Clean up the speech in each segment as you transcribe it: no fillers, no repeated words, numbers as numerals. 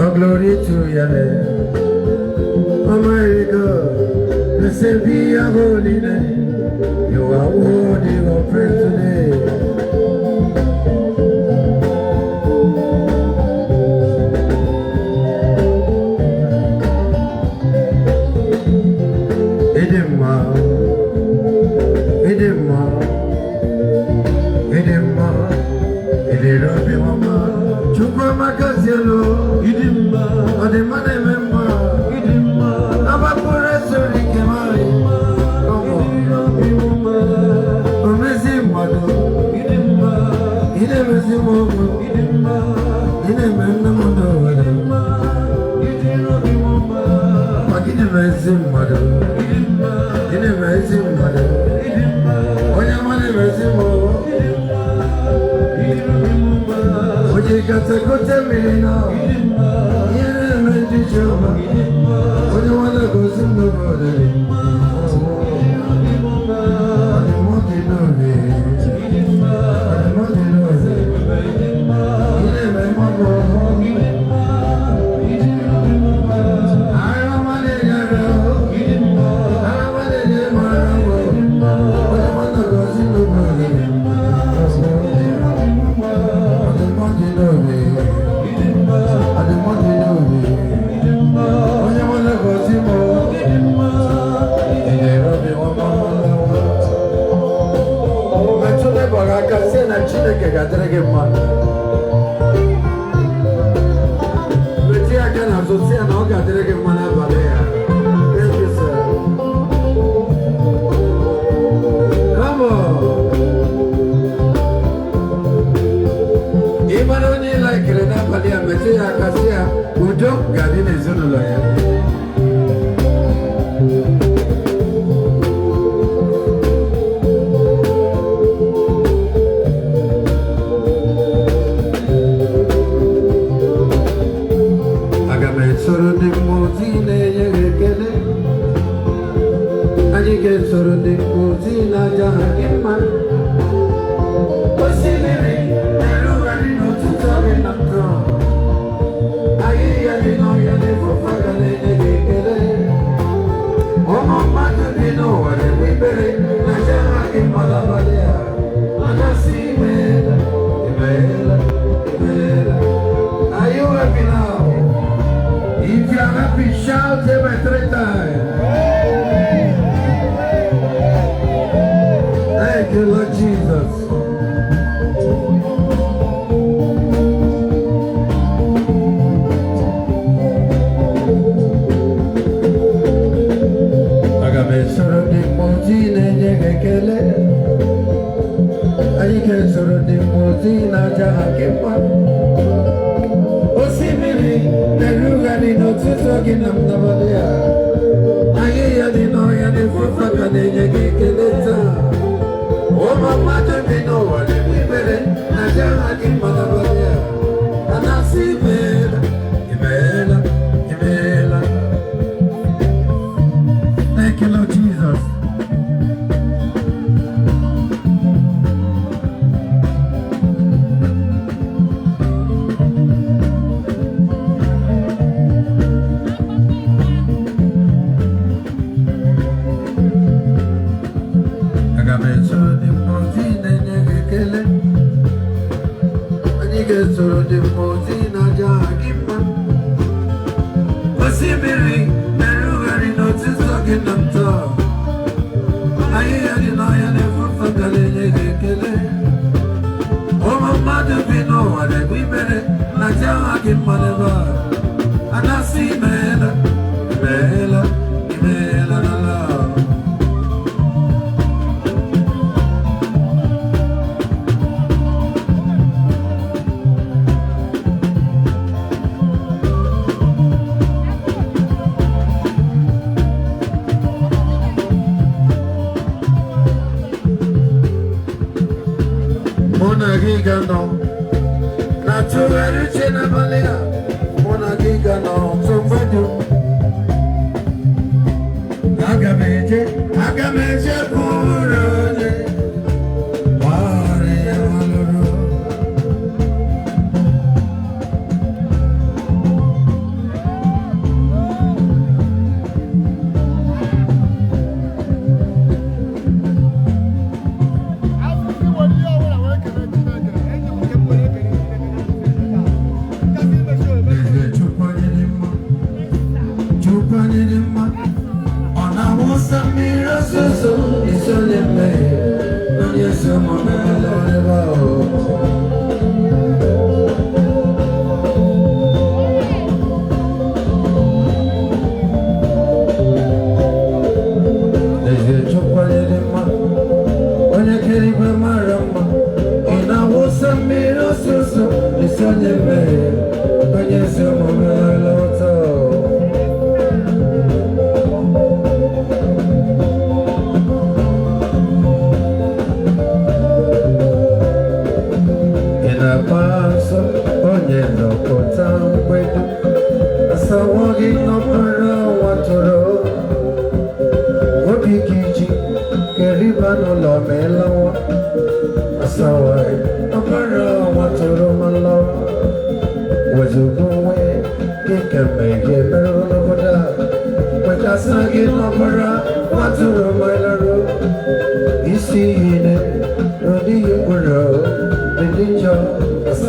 Oh, glory to your name. Oh, my God. Blessed be your holy name. You are worthy of praise today.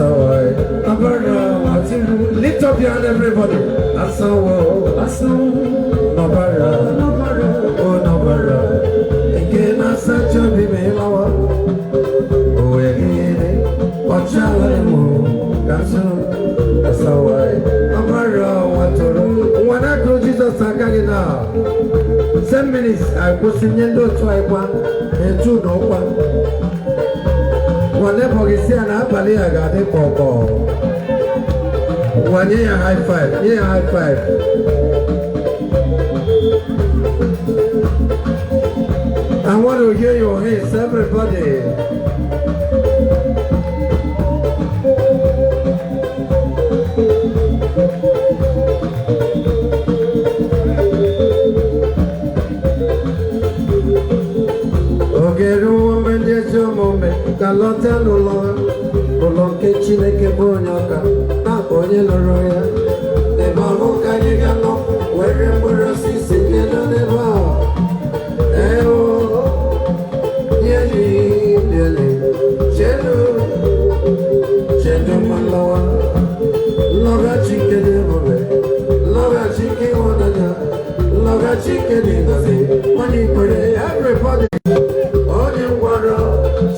how I lift up your hand, everybody. That's how Nobara, oh Nobara. Again, I said to be me, oh, again, watch out, that's how I. Nobara, when I go Jesus, I can't get out. 10 minutes, I was in yellow to I one and two no one. Whenever you see an apple, I got a pop. 1 year high five, high five. I want to hear your hands, everybody. Kalota lolo, ke Chineke bonyoka, na bonye loro ya. Eba moka yegano, were mwere sisi kena neba. Eo, yeli, chedu malawa. Loga chike de mobe, loga chike wananya, loga chike de gazi. Money pere, everybody.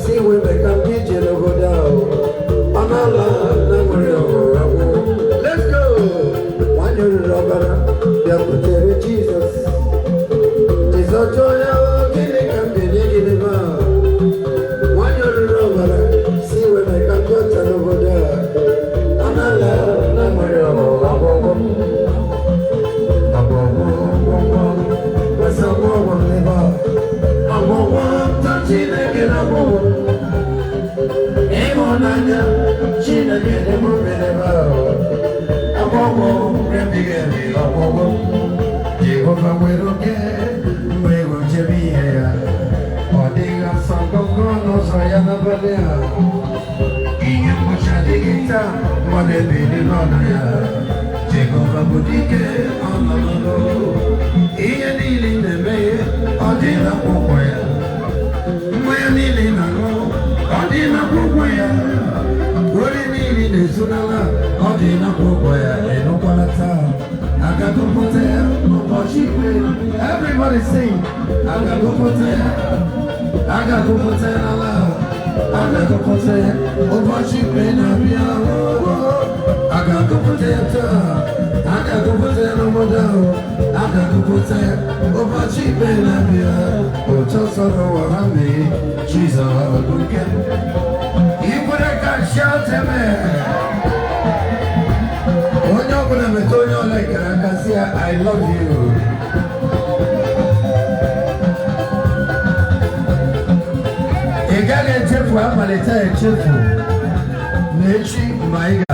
See we make a pigeon over down. Let's go. One year rubber, the Jesus. Jesus joy killing and beginning the bar. 1 year rubber, see we make a pigeon over there. Imo everybody sing. Agape, shout amen. I love you. You got a chip for my